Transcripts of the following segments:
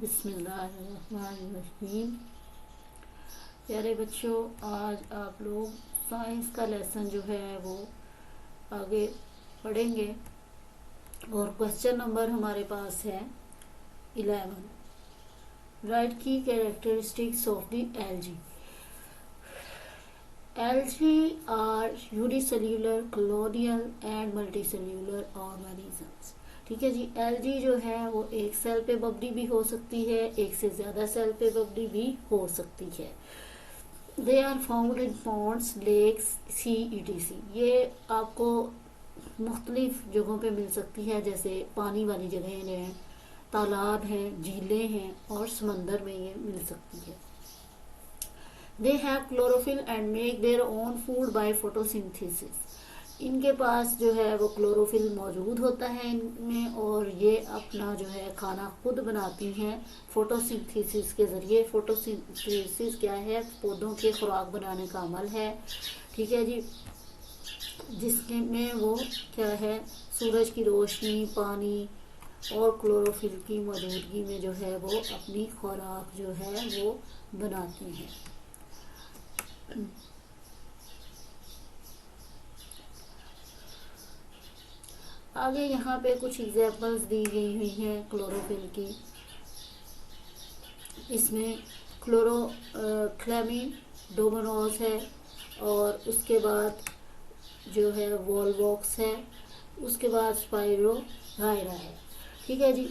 बिस्मिल्लाहिर्रहमानिर्रहीम। प्यारे बच्चों, आज आप लोग साइंस का लेसन जो है वो आगे पढ़ेंगे और क्वेश्चन नंबर हमारे पास है 11। राइट की characteristics of the algae. Algae are unicellular, colonial and multicellular organisms। ठीक है जी। एल्गी जो है वो एक सेल पे बबडी भी हो सकती है, एक से ज्यादा सेल पे बबडी भी हो सकती है। They are found in ponds, lakes, sea etc। ये आपको मुख्तलिफ जगहों पे मिल सकती है, जैसे पानी वाली जगह हैं, तालाब हैं, झीलें हैं और समंदर में ये मिल सकती है। They have chlorophyll and make their own food by photosynthesis। इनके पास जो है वो क्लोरोफिल मौजूद होता है इनमें, और ये अपना जो है खाना खुद बनाती हैं फोटोसिंथेसिस के जरिए। फोटोसिंथेसिस क्या है? पौधों के खुराक बनाने का अमल है। ठीक है जी। जिसमें वो क्या है, सूरज की रोशनी, पानी और क्लोरोफिल की मौजूदगी में जो है वो अपनी खुराक जो है वो बनाती हैं। आगे यहाँ पे कुछ एग्जाम्पल्स दी गई हुई हैं क्लोरोफिल की। इसमें क्लोरोक्लेमिन डोमोनोज है, और उसके बाद जो है वॉलवॉक्स है, उसके बाद स्पाइरोगायरा है। ठीक है जी।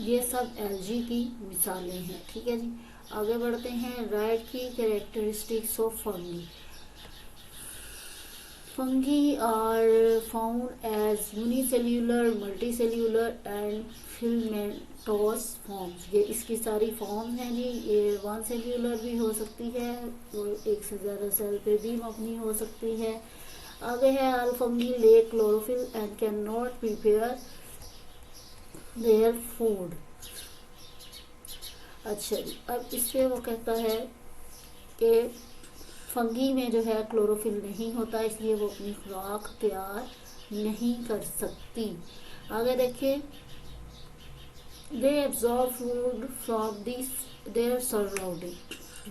ये सब एल्गी की मिसालें हैं। ठीक है जी। आगे बढ़ते हैं। राइट की characteristics of fungi. Fungi are found as unicellular, multicellular and filamentous forms. ये इसकी सारी फॉर्म्स हैं जी। ये वन सेल्यूलर भी हो सकती है और एक से ज़्यादा सेल पे भी मबनी हो सकती है। आगे है all fungi lake chlorophyll and can not prepare their food. अच्छा जी। अब इससे वो कहता है कि फंगी में जो है क्लोरोफिल नहीं होता, इसलिए वो अपनी खुराक तैयार नहीं कर सकती। आगे देखिए। They absorb food from this their surrounding.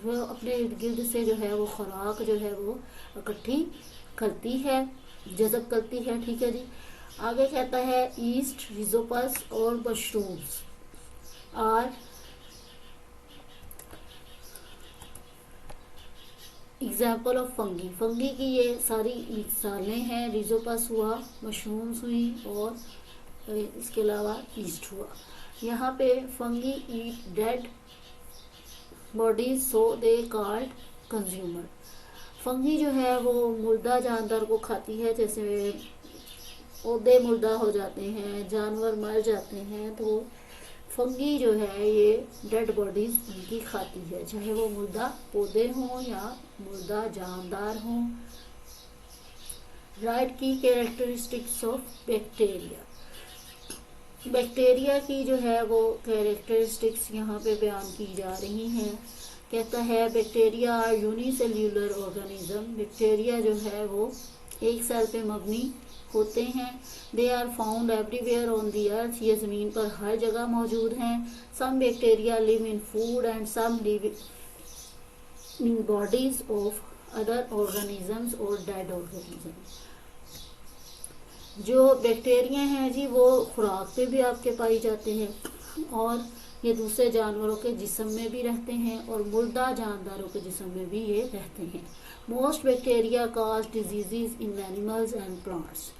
वो अपने इर्द गिर्द से जो है वो खुराक जो है वो इकट्ठी करती है, जज़ब करती है। ठीक है जी। आगे कहता है ईस्ट, रिजोपस और mushrooms are example of fungi. Fungi की ये सारी मिसालें हैं। रिजोपस हुआ, मशरूम्स हुई और इसके अलावा ईस्ट हुआ। यहाँ पे fungi eat dead bodies so they called consumer. Fungi जो है वो मुर्दा जानदार को खाती है, जैसे पौधे मुर्दा हो जाते हैं, जानवर मर जाते हैं, तो फंगी जो है ये डेड बॉडीज इनकी खाती है, चाहे वो मुर्दा पौधे हों या मुर्दा जानदार हों। राइट की कैरेक्टरिस्टिक्स ऑफ बैक्टीरिया। बैक्टीरिया की जो है वो कैरेक्टरिस्टिक्स यहाँ पे बयान की जा रही हैं। कहता है bacteria are unicellular organism. Bacteria जो है वो एक सेल पे मबनी होते हैं। They are found everywhere on the earth. ये ज़मीन पर हर जगह मौजूद हैं। Some bacteria live in food and some live in bodies of other organisms और डेड ऑर्गेनिजम्स। जो बैक्टीरिया हैं जी वो खुराक पे भी आपके पाई जाते हैं, और ये दूसरे जानवरों के जिस्म में भी रहते हैं और मुर्दा जानदारों के जिस्म में भी ये रहते हैं। Most bacteria cause diseases in animals and plants.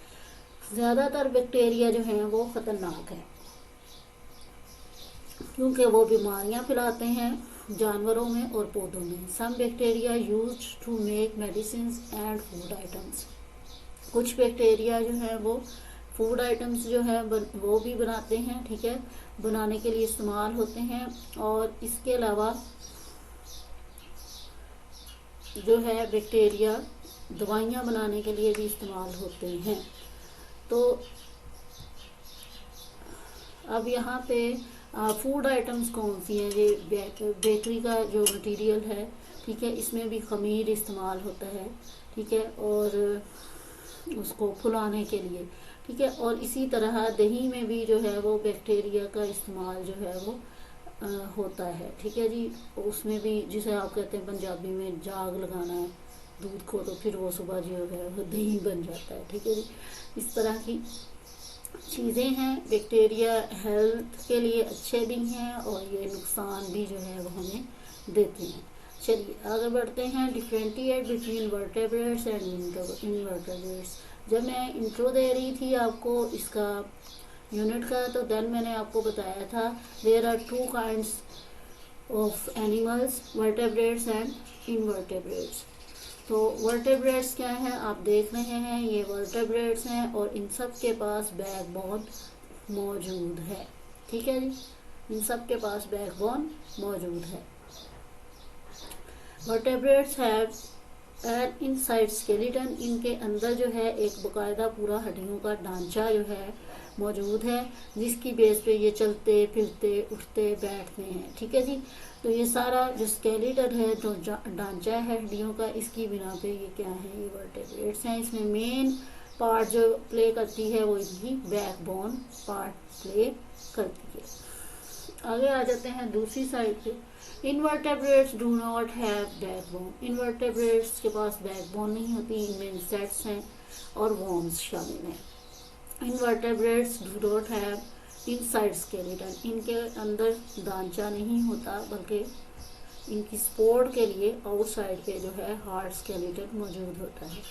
ज़्यादातर बैक्टीरिया जो हैं वो ख़तरनाक हैं, क्योंकि वो बीमारियां फैलाते हैं जानवरों में और पौधों में। Some bacteria used to make medicines and food items. कुछ बैक्टीरिया जो है वो फूड आइटम्स जो है वो भी बनाते हैं। ठीक है, बनाने के लिए इस्तेमाल होते हैं, और इसके अलावा जो है बैक्टीरिया दवाइयाँ बनाने के लिए भी इस्तेमाल होते हैं। तो अब यहाँ पे फूड आइटम्स कौन सी हैं? ये बेकरी का जो मटेरियल है, ठीक है, इसमें भी खमीर इस्तेमाल होता है। ठीक है, और उसको फुलाने के लिए। ठीक है। और इसी तरह दही में भी जो है वो बैक्टीरिया का इस्तेमाल जो है वो होता है, ठीक है जी। उसमें भी जिसे आप कहते हैं पंजाबी में जाग लगाना है दूध को, तो फिर वो सुबह जो है वो दही बन जाता है, ठीक है जी। इस तरह की चीज़ें हैं। बैक्टीरिया हेल्थ के लिए अच्छे भी हैं और ये नुकसान भी जो है वो हमें देते हैं। चलिए आगे बढ़ते हैं। Differentiate between vertebrates and invertebrates. जब मैं इंट्रो दे रही थी आपको इसका यूनिट का, तो देन मैंने आपको बताया था there are two kinds of animals, vertebrates and invertebrates. तो वर्टेब्रेट्स क्या है आप देख रहे हैं, ये वर्टेब्रेट्स हैं और इन सब के पास बैकबोन मौजूद है, ठीक है जी। इन सब के पास बैकबोन मौजूद है। Vertebrates have an inside skeleton. इनके अंदर जो है एक बकायदा पूरा हड्डियों का ढांचा जो है मौजूद है, जिसकी बेस पे ये चलते फिरते उठते बैठते हैं, ठीक है जी। तो ये सारा जो स्केलेटन है, जो ढांचा है हड्डियों का, इसकी बिना पे ये क्या है, ये वर्टेब्रेट्स हैं। इसमें मेन पार्ट जो प्ले करती है वो इनकी बैकबोन पार्ट प्ले करती है। आगे आ जाते हैं दूसरी साइड पे। Invertebrates do not have backbone. Invertebrates के पास बैकबोन नहीं होती। इनमें इंसेक्ट्स हैं और वॉर्म्स शामिल हैं। Invertebrates do not have inside skeleton. इनके अंदर ढांचा नहीं होता, बल्कि इनकी सपोर्ट के लिए आउटसाइड पे जो है हार्ड स्केलेटन मौजूद होता है।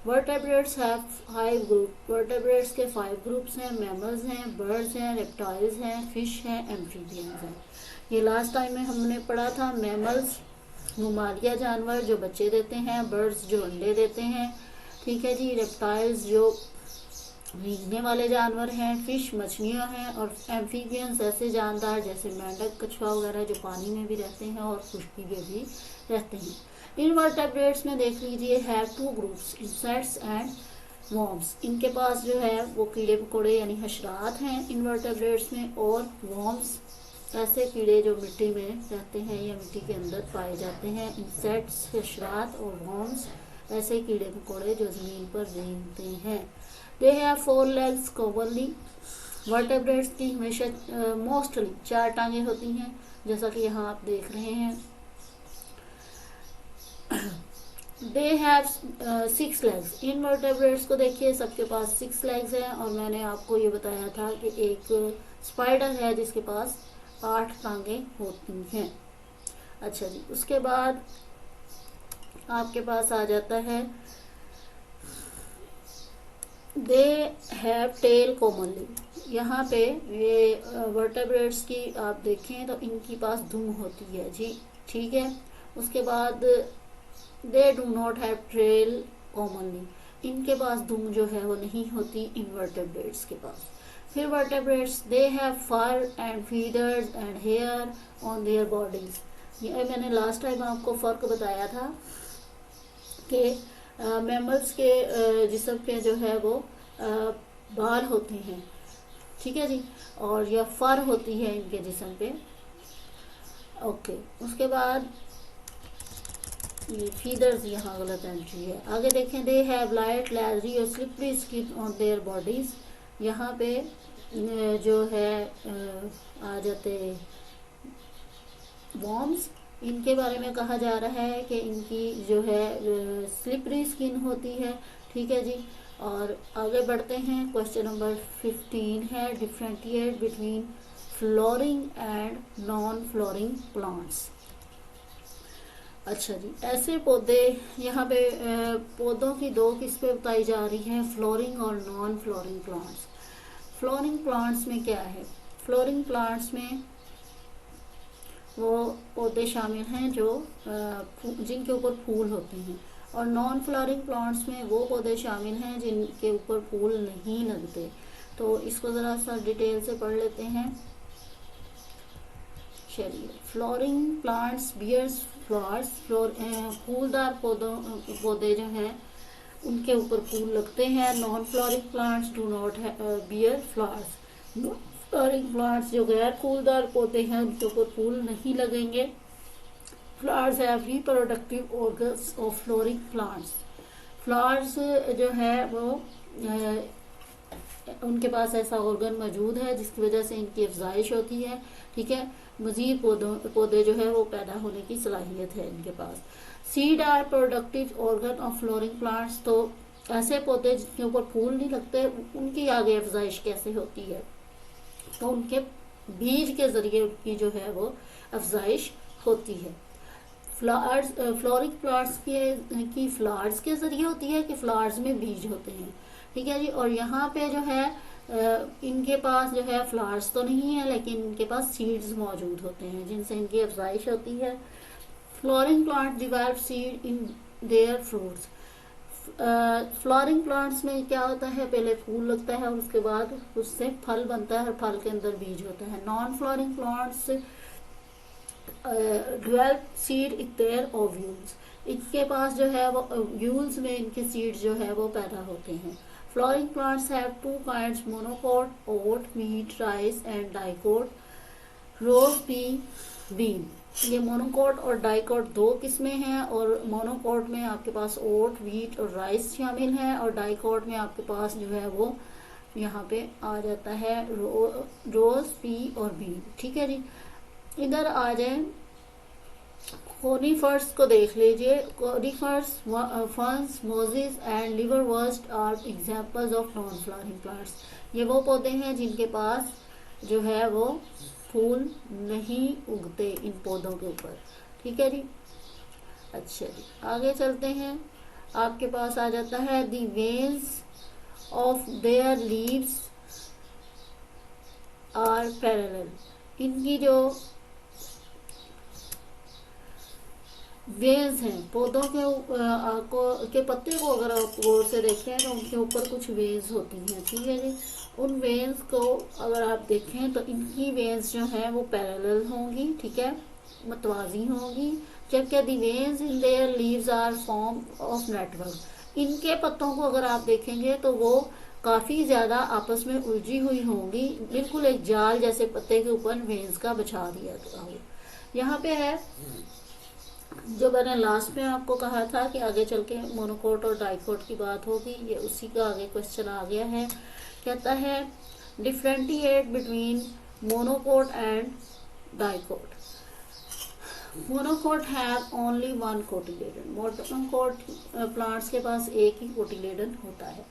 Vertebrates have 5 group. वर्टेब्रेट्स के 5 ग्रुप्स हैं। मैमल्स हैं, बर्ड्स हैं, रेप्टाइल्स हैं, फिश हैं, एम्फीबियंस हैं। ये लास्ट टाइम में हमने पढ़ा था। मैमल्स ममालिया जानवर जो बच्चे देते हैं, बर्ड्स जो अंडे देते हैं, ठीक है जी। रेप्टाइल्स जो भीगने वाले जानवर हैं, फिश मछलियां हैं, और एम्फीबियंस ऐसे जानदार जैसे मेंढक, कछुआ वगैरह जो पानी में भी रहते हैं और खुश्की में भी रहते हैं। इनवर्टेब्रेट्स में देख लीजिए have 2 groups, insects and worms. इनके पास जो है वो कीड़े मकोड़े यानी हशरात हैं इनवर्टेब्रेट्स में, और वॉर्म्स ऐसे कीड़े जो मिट्टी में रहते हैं या मिट्टी के अंदर पाए जाते हैं। इंसेक्ट्स हशरात और वॉर्म्स ऐसे कीड़े मकोड़े जो जमीन पर रेंगते हैं। They have 4 legs commonly. Vertebrates की हमेशा मोस्टली 4 टांगे होती हैं, जैसा कि यहाँ आप देख रहे हैं। They have 6 legs। इनवर्टेब्रेट्स को देखिए सबके पास 6 legs हैं, और मैंने आपको ये बताया था कि एक स्पाइडर है जिसके पास 8 टांगे होती हैं। अच्छा जी, उसके बाद आपके पास आ जाता है दे हैव टेल कॉमनली। यहाँ पे ये वर्टेब्रेट्स की आप देखें तो इनकी पास दुम होती है जी, ठीक है। उसके बाद they do not have tail commonly. इनके पास दुम जो है वो नहीं होती इनवर्टेब्रेट्स के पास। फिर vertebrates they have fur and feathers and hair on their bodies. ये मैंने लास्ट टाइम आपको फर्क बताया था कि मैमल्स के जिस्म पे जो है वो बाल होते हैं, ठीक है जी, और या फर होती है इनके जिस्म पे। ओके, उसके बाद ये फीदर्स यहाँ गलत एंट्री है। आगे देखें दे हैव लाइट लेदरी और slippery skin on their bodies. यहाँ पे जो है आ जाते वॉर्म्स। इनके बारे में कहा जा रहा है कि इनकी जो है स्लिपरी स्किन होती है, ठीक है जी। और आगे बढ़ते हैं। क्वेश्चन नंबर 15 है differentiate between flooring and non flowering plants. अच्छा जी, ऐसे पौधे यहाँ पे पौधों की 2 किस्में बताई जा रही हैं, फ्लोरिंग और non flowering plants. Flowering plants में क्या है, फ्लोरिंग प्लांट्स में वो पौधे शामिल हैं जो जिनके ऊपर फूल होते हैं, और नॉन फ्लावरिंग प्लांट्स में वो पौधे शामिल हैं जिनके ऊपर फूल नहीं लगते। तो इसको ज़रा सा डिटेल से पढ़ लेते हैं। चलिए, फ्लोरिंग प्लांट्स बियर्स फ्लावर्स। फूलदार पौधे जो हैं उनके ऊपर फूल लगते हैं। Non flowering plants do not bear flowers. Flooring plants जो गैर फूलदार पौधे हैं उनके ऊपर फूल नहीं लगेंगे। Flowers have reproductive organs of flowering plants. Flowers जो है वो उनके पास ऐसा ऑर्गन मौजूद है जिसकी वजह से इनकी अफजाइश होती है। ठीक है, मजीद पौधे जो है वो पैदा होने की सलाहियत है इनके पास। Seed are productive organ of flowering plants, तो ऐसे पौधे जिनके ऊपर फूल नहीं लगते उनकी आगे अफजाइश कैसे होती है, तो उनके बीज के जरिए उनकी जो है वो अफजाइश होती है। फ्लावर्स, फ्लोरिंग प्लांट्स की फ्लावर्स के जरिए होती है कि फ्लावर्स में बीज होते हैं। ठीक है जी, और यहाँ पे जो है इनके पास जो है फ्लावर्स तो नहीं है लेकिन इनके पास सीड्स मौजूद होते हैं जिनसे इनकी अफजाइश होती है। Flowering plant develop seed in their fruits. Flooring plants में क्या होता है, पहले फूल लगता है और उसके बाद उससे फल बनता है और फल के अंदर बीज होता है। Non flowering plants develop seed in their ovules, इनके पास जो है वो ओव्यूल्स में इनके सीड जो है वो पैदा होते हैं। Flowering plants have two kinds, monocot, oat, wheat, rice and dicot, rose, pea, bean. ये मोनोकोट और डाइकोट दो किस्में हैं, और मोनोकोट में आपके पास ओट, व्हीट और राइस शामिल है, और डाइकोट में आपके पास जो है वो यहाँ पे आ जाता है रोज, पी और बीन। ठीक है जी, इधर आ जाए कोनिफर्स को देख लीजिए। कोनिफर्स, फर्न्स, मोजेस एंड लिवरवर्स्ट are examples of non flowering plants. ये वो पौधे हैं जिनके पास जो है वो फूल नहीं उगते इन पौधों के ऊपर। ठीक है जी, अच्छा जी आगे चलते हैं। आपके पास आ जाता है the veins of their leaves are parallel. इनकी जो वेन्स हैं पौधों के पत्ते को अगर आप गौर से देखें तो उनके ऊपर कुछ वेन्स होती हैं। ठीक है जी, उन वेन्स को अगर आप देखें तो इनकी वेन्स जो हैं वो पैरेलल होंगी। ठीक है, मतवाजी होंगी, जबकि the veins in their leaves are form of network. इनके पत्तों को अगर आप देखेंगे तो वो काफी ज्यादा आपस में उलझी हुई होंगी, बिल्कुल एक जाल जैसे पत्ते के ऊपर वेन्स का बिछा दिया गया हो। यहाँ पे है जो मैंने लास्ट में आपको कहा था कि आगे चल के मोनोकोट और डाइकोट की बात होगी, ये उसी का आगे क्वेश्चन आ गया है। कहता है differentiate between monocot and dicot. Monocot have only one cotyledon. Monocot plants के पास एक ही कोटिलेडन होता है,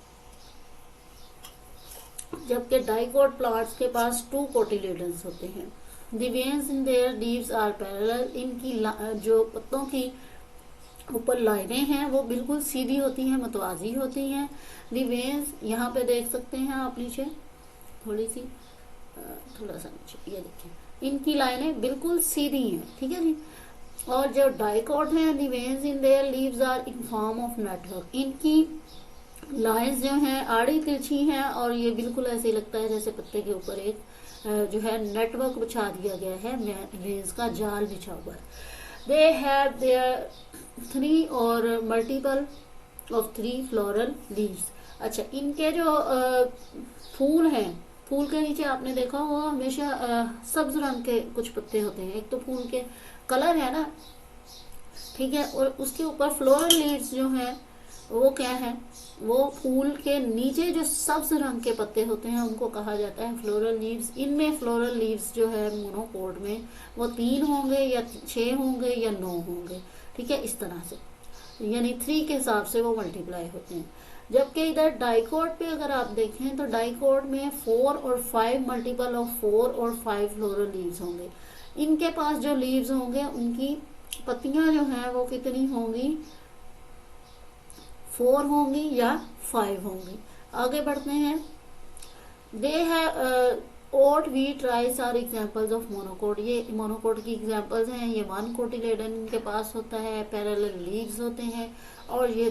जबकि डाइकोट प्लांट्स के पास टू कोटिलेडन्स होते हैं। The veins in their leaves are parallel। इनकी जो पत्तों की ऊपर लाइनें हैं वो बिल्कुल सीधी होती हैं, मतवाजी होती हैं। The veins यहाँ पे देख सकते हैं आप नीचे थोड़ा सा नीचे, ये देखिए इनकी लाइनें बिल्कुल सीधी हैं। ठीक है जी, और जो डाइकोट हैं the veins in their leaves are in form of network। इनकी लाइंस जो हैं आड़ी तिरछी हैं और ये बिल्कुल ऐसे लगता है जैसे पत्ते के ऊपर एक जो है नेटवर्क बिछा दिया गया है, वेन्स का जाल बिछा हुआ है। दे हैव देयर 3 और मल्टीपल ऑफ 3 फ्लोरल लीव्स। अच्छा, इनके जो फूल हैं, फूल के नीचे आपने देखा वो हमेशा सब्ज रंग के कुछ पत्ते होते हैं। एक तो फूल के कलर है ना, ठीक है, और उसके ऊपर फ्लोरल लीव्स जो है वो क्या है, वो फूल के नीचे जो सब्ज रंग के पत्ते होते हैं उनको कहा जाता है फ्लोरल लीव्स। इनमें फ्लोरल लीव्स जो है मोनोकोट में वो 3 होंगे या 6 होंगे या 9 होंगे। ठीक है, इस तरह से यानी 3 के हिसाब से वो मल्टीप्लाई होते हैं। जबकि इधर डाइकोट पे अगर आप देखें तो डाइकोट में 4 और 5 मल्टीपल ऑफ 4 और 5 फ्लोरल लीव्स होंगे। इनके पास जो लीव्स होंगे उनकी पत्तियां जो हैं वो कितनी होंगी, 4 होंगी या 5 होंगी। आगे बढ़ते हैं। They have oat, wheat, rice are examples of monocot. ये मोनोकोट की एग्जांपल्स हैं। ये 1 कोटिलेडन इनके पास होता है, पैरेलल लीव्स होते हैं, और ये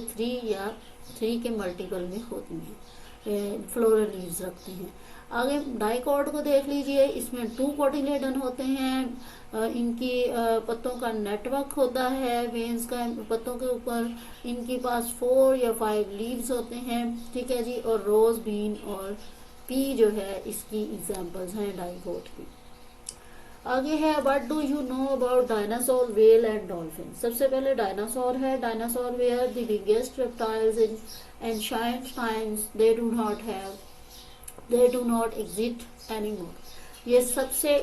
3 के मल्टीपल में होती हैं, फ्लोरल लीव्स रखते हैं। आगे डाइकोट को देख लीजिए, इसमें 2 कोटिलेडन होते हैं। इनकी पत्तों का नेटवर्क होता है वेन्स का पत्तों के ऊपर। इनके पास 4 या 5 लीव्स होते हैं। ठीक है जी, और रोज, बीन और पी जो है इसकी एग्जांपल्स हैं डाइकोट की। आगे है what do you know about dinosaur, whale and dolphin. सबसे पहले डायनासोर है। Dinosaur were the biggest reptiles in ancient times, they do not have they do not exist any more. ये सबसे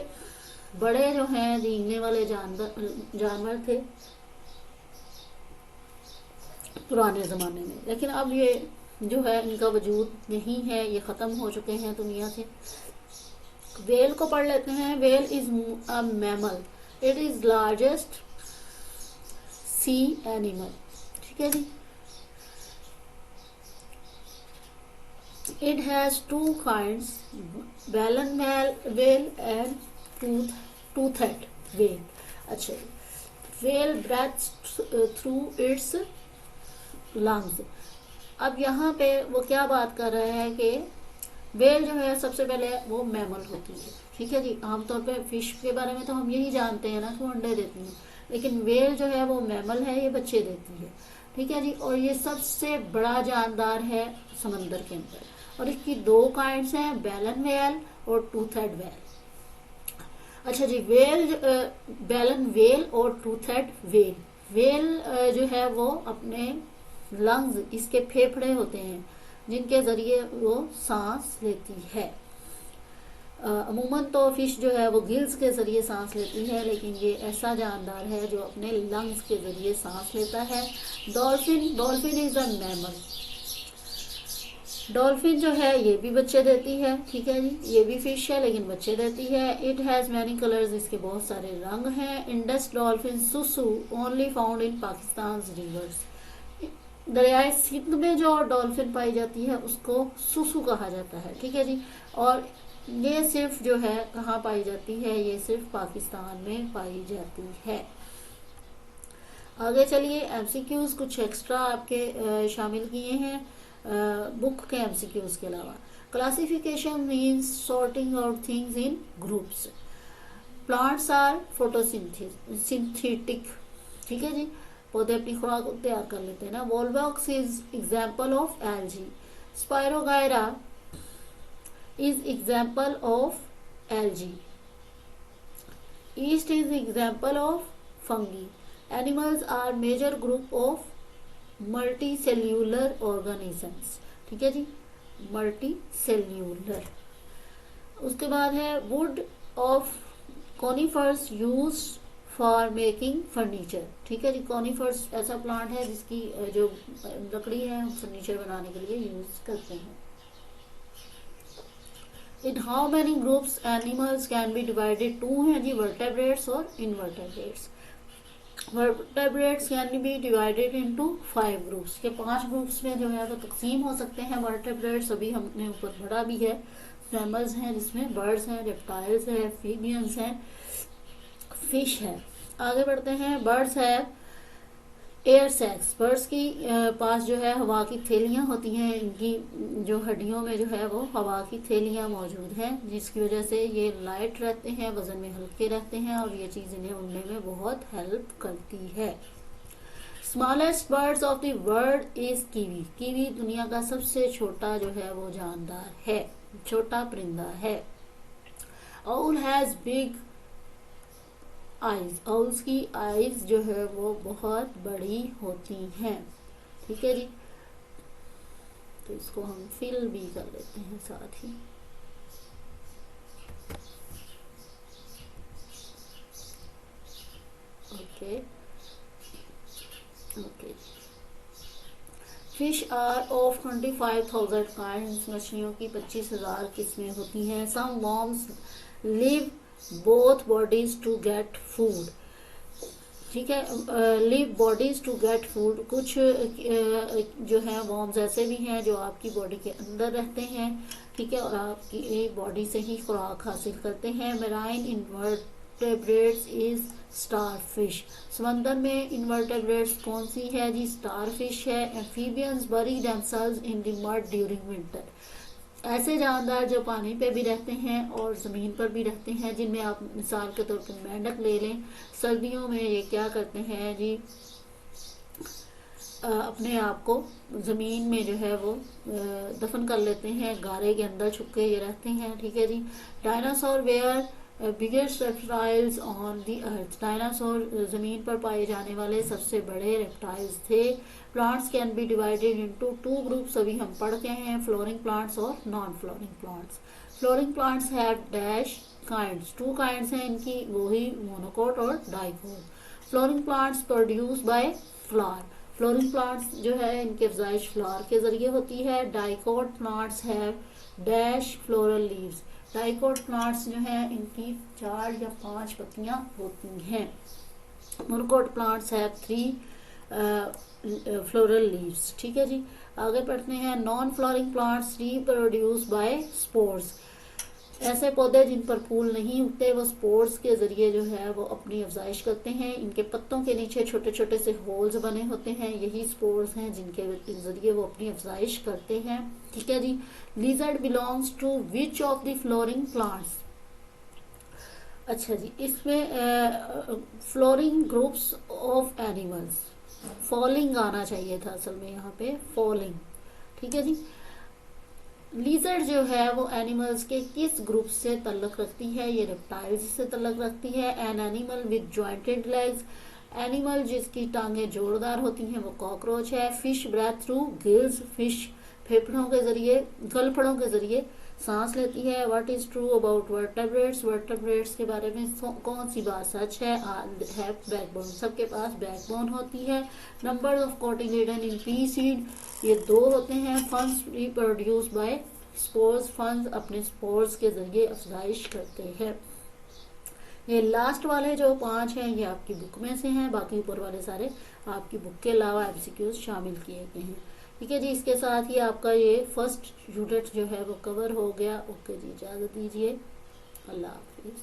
बड़े जो हैं रेंगने वाले जानवर थे पुराने ज़माने में, लेकिन अब ये जो है इनका वजूद नहीं है, ये ख़त्म हो चुके हैं दुनिया से। वेल को पढ़ लेते हैं। Well is a mammal, it is largest C animal. ठीक है जी। इट हैज टू काइंड्स, बैलन वेल एंड टूथेड वेल। अच्छा, well breaths through it's lungs. अब यहाँ पे वो क्या बात कर रहे हैं कि वेल जो है सबसे पहले वो मैमल होती है। ठीक है जी। आमतौर पे फिश के बारे में तो हम यही जानते हैं ना कि वो अंडे देती हैं, लेकिन वेल जो है वो मैमल है, ये बच्चे देती है। ठीक है जी। और ये सबसे बड़ा जानदार है समंदर के अंदर, और इसकी दो काइंड्स हैं, बैलन वेल और टूथेड वेल। अच्छा जी। वेल, बैलन वेल और टूथेड वेल। वेल जो है वो अपने लंग्स, इसके फेफड़े होते हैं जिनके जरिए वो सांस लेती है। अमूमन तो फिश जो है वो गिल्स के जरिए सांस लेती है, लेकिन ये ऐसा जानदार है जो अपने लंग्स के जरिए सांस लेता है। Dolphin is a mammal. Dolphin जो है ये भी बच्चे देती है। ठीक है जी। ये भी फिश है लेकिन बच्चे देती है। इट हैज मैनी कलर्स, इसके बहुत सारे रंग हैं। इंडस डॉल्फिन सुसु only found in Pakistan rivers. दरियाए सिंध में जो डॉल्फिन पाई जाती है उसको सुसु कहा जाता है। ठीक है जी। और ये सिर्फ जो है कहाँ पाई जाती है, ये सिर्फ पाकिस्तान में पाई जाती है। आगे चलिए, एमसीक्यूज कुछ एक्स्ट्रा आपके शामिल किए हैं बुक के एमसीक्यूज के अलावा। Classification means sorting out things in groups. Plants are photosynthetic. ठीक है जी। पौधे अपनी खुराक तैयार कर लेते हैं ना। Volvox is example of algae. Spirogyra is example of algae. Yeast is example of fungi. Animals are major group of multicellular organisms. ठीक है जी। multicellular। उसके बाद है wood of conifers used for making furniture। ठीक है जी। conifers ऐसा plant है जिसकी जो लकड़ी है फर्नीचर बनाने के लिए यूज करते हैं। In how many groups animals can be divided? 2 हैं जी, vertebrates और invertebrates। Vertebrates can be divided into 5 groups। के 5 ग्रुप्स में जो है वो तकसीम हो सकते हैं vertebrates। अभी हमने ऊपर पढ़ा भी है। मैमल्स हैं जिसमें बर्ड्स हैं, रेप्टाइल्स हैं, एम्फीबियंस हैं, फिश है। आगे बढ़ते हैं। बर्ड्स है एयर सैक्स। बर्ड्स की पास जो है हवा की थैलियां होती हैं। इनकी जो हड्डियों में जो है वो हवा की थैलियां मौजूद हैं, जिसकी वजह से ये लाइट रहते हैं, वजन में हल्के रहते हैं, और ये चीज़ इन्हें उड़ने में बहुत हेल्प करती है। Smallest birds of the world is kiwi. Kiwi दुनिया का सबसे छोटा जो है वो जानदार है, छोटा परिंदा है। Owl has big eyes. Owls की आइज जो है वो बहुत बड़ी होती हैं। ठीक है जी। तो इसको हम फिल भी कर लेते हैं साथ ही। Okay okay. Fish are of 25,000 kinds. मछलियों की 25,000 किस्में होती हैं। Some worms live both bodies to get food। ठीक है। Live bodies to get food. कुछ जो है वॉर्म्स ऐसे भी हैं जो आपकी बॉडी के अंदर रहते हैं। ठीक है। और आपकी बॉडी से ही खुराक हासिल करते हैं। Marine invertebrates is starfish. समंदर में इनवर्टेब्रेट्स कौन सी है जी? स्टारफिश है। एम्फीबियंस बरी themselves in the mud during winter. ऐसे जानदार जो पानी पे भी रहते हैं और ज़मीन पर भी रहते हैं, जिनमें आप मिसाल के तौर पर मेंढक ले लें। सर्दियों में ये क्या करते हैं जी, अपने आप को ज़मीन में जो है वो दफन कर लेते हैं, गारे के अंदर छुप के ये रहते हैं। ठीक है जी। Dinosaur were biggest reptiles on the earth, dinosaur जमीन पर पाए जाने वाले सबसे बड़े रेप्टाइल्स थे। Plants can be divided into two groups, अभी हम पढ़ के हैं, फ्लोरिंग प्लांट्स और non flowering plants. Flowering plants have dash kinds, two kinds हैं इनकी, वही मोनोकोट और dicot. Flowering plants produce by flower, flowering plants जो है इनकी अफजाइश फ्लावर के जरिए होती है। Dicot plants have dash floral leaves, dicot plants जो है इनकी 4 या 5 पत्तियां होती हैं। Monocot plants have 3 floral leaves. ठीक है जी, आगे पढ़ते हैं। Non flowering plants reproduce by spores, ऐसे पौधे जिन पर फूल नहीं उगते वो स्पोर्स के जरिए जो है वो अपनी अफजाइश करते हैं। इनके पत्तों के नीचे छोटे छोटे से होल्स बने होते हैं, यही स्पोर्स हैं जिनके जरिए वो अपनी अफजाइश करते हैं। ठीक है जी। Lizard belongs to which of the flowering plants, अच्छा जी, इसमें flowering groups of animals, falling आना चाहिए था असल में यहाँ पे, फॉलिंग। ठीक है जी। लीजर्ड जो है वो एनिमल्स के किस ग्रुप से तल्लुक रखती है, ये रेप्टाइल्स से तल्लुक रखती है। An animal with jointed legs, animal जिसकी टांगें जोरदार होती हैं वो कॉकरोच है। Fish breathe through gills, fish फेफड़ों के जरिए, गलफड़ों के जरिए सांस लेती है। What is true about vertebrates, vertebrates के बारे में कौन सी बात सच है, हैव बैकबोन, सबके पास बैकबोन होती है। Number of cotyledon in P seed, ये 2 होते हैं। Funds reproduce by spores, funds अपने स्पोर्स के जरिए अफजाइश करते हैं। ये लास्ट वाले जो 5 हैं ये आपकी बुक में से हैं, बाकी ऊपर वाले सारे आपकी बुक के अलावा एमसीक्यूज शामिल किए गए हैं। ठीक है जी, इसके साथ ही आपका ये फर्स्ट यूनिट जो है वो कवर हो गया। ओके जी, इजाज़त दीजिए, अल्लाह हाफिज़।